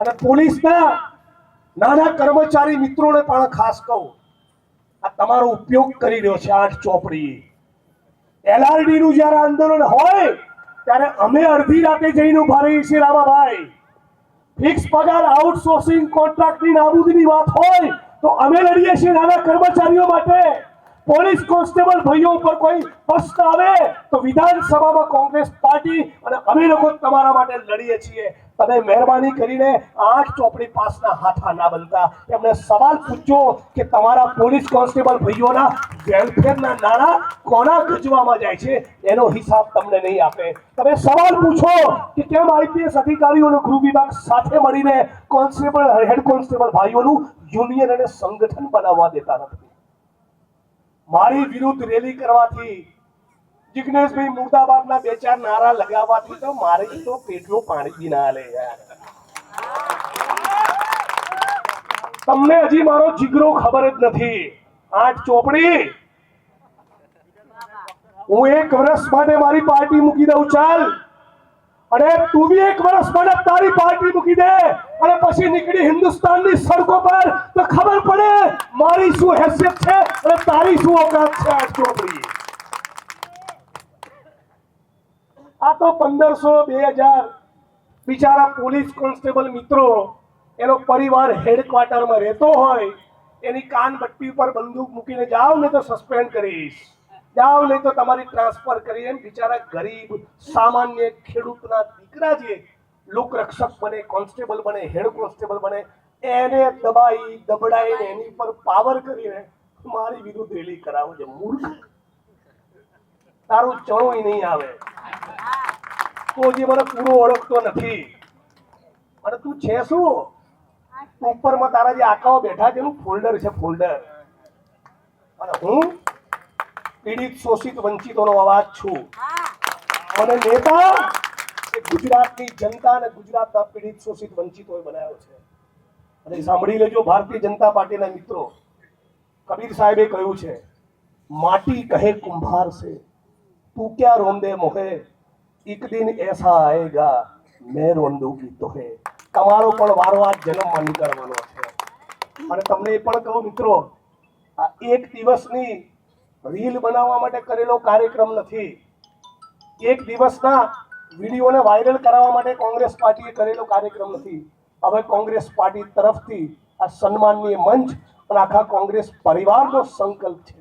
અને પોલીસના નાના કર્મચારી મિત્રોને પણ ખાસ કહું, આ તમારો ઉપયોગ કરી રહ્યો છે 8 ચોપડી LRD નું જ્યારે આંદોલન હોય ત્યારે અમે અડધી રાતે જઈને ઉભા રહીએ છીએ રામાભાઈ. ફિક્સ પગાર આઉટસોર્સિંગ કોન્ટ્રાક્ટની નાબૂદીની વાત હોય તો અમે લડીએ છીએ નાના કર્મચારીઓ માટે. પોલીસ કોન્સ્ટેબલ ભાઈઓ ઉપર કોઈ પ્રશ્ન આવે તો વિધાનસભામાં કોંગ્રેસ પાર્ટી અને અમે લોકો તમારા માટે લડીએ છીએ. તમે મહેરબાની કરીને 8 ચોપડી પાસના હાથા ના બનતા. એમને સવાલ પૂછજો કે તમારા પોલીસ કોન્સ્ટેબલ ભાઈઓના વેલફેરના નાણાં કોના ગજવામાં જાય છે, એનો હિસાબ તમને નહીં આપે. તમે સવાલ પૂછો કે કેમ આઈપીએસ અધિકારીઓનો ગૃહ વિભાગ સાથે મળીને કોન્સ્ટેબલ હેડ કોન્સ્ટેબલ ભાઈઓનું યુનિયન અને સંગઠન બનાવવા દેતા નથી. મારી વિરુદ્ધ રેલી કરવાથી, જિગ્નેશભાઈ મુર્દાબાદના 2-4 નારા લગાવવાથી તો મારી તો પેટનું પાણી બી ના લે યાર. તમને હજી મારો જીગરો ખબર જ નથી. 8 ચોપડી હું 1 વર્ષ માટે મારી પાર્ટી મૂકી દઉં ચાલ, અને તું બી 1 વર્ષ માટે તારી પાર્ટી મૂકી દે, અને પછી નીકળી હિન્દુસ્તાનની સડકો પર તો ખબર પડે મારી શું હેસિયત છે અને તારી શું ઓકાત છે. 8 ચોપડી આ તો 1500-2000 બિચારા પોલીસ કોન્સ્ટેબલ મિત્રો, એનો પરિવાર હેડક્વાર્ટરમાં રહેતો હોય, એની કાનબટ્ટી ઉપર બંદૂક મૂકીને જાઓ ને તો સસ્પેન્ડ કરીશ, જાઓ નહીં તો તમારી ટ્રાન્સફર કરી. એમ બિચારા ગરીબ સામાન્ય ખેડૂતના દીકરા જે લોકરક્ષક બને, કોન્સ્ટેબલ બને, હેડ કોન્સ્ટેબલ બને, એને દબાઈ દબડાઈને એની પર પાવર કરીને મારી વિરુદ્ધ રેલી કરાવો છે. મૂર્ખ, તારું ચણોય નહીં આવે. તું જે મને પૂરો ઓળખતો નથી, અને તું છે શું? ઉપરમાં તારા જે આકાઓ બેઠા છે એનું ફોલ્ડર છે, ફોલ્ડર. અને હું પીડિત શોષિત વંચિતોનો અવાજ છું. અને નેતા એ ગુજરાતની જનતા અને ગુજરાતના પીડિત શોષિત વંચિતોએ બનાવ્યો છે. અને સાંભળી લેજો ભારતીય જનતા પાર્ટીના મિત્રો, કબીર સાહેબે કહ્યું છે, માટી કહે કુંભાર से तू क्या रोंदे मोहे, एक दिन ऐसा आएगा मैं रोंदूंगी तोहे. તમારો પણ વારો આ જન્મમાં નીકળવાનો છે. અને તમને એ પણ કહું મિત્રો, આ 1 દિવસની રીલ બનાવવા માટે કરેલો કાર્યક્રમ નથી. 1 દિવસના વિડીયોને વાયરલ કરાવવા માટે કોંગ્રેસ પાર્ટીએ કરેલો કાર્યક્રમ નથી. હવે કોંગ્રેસ પાર્ટી તરફથી આ સન્માનનીય મંચ અને આખા કોંગ્રેસ પરિવારનો સંકલ્પ છે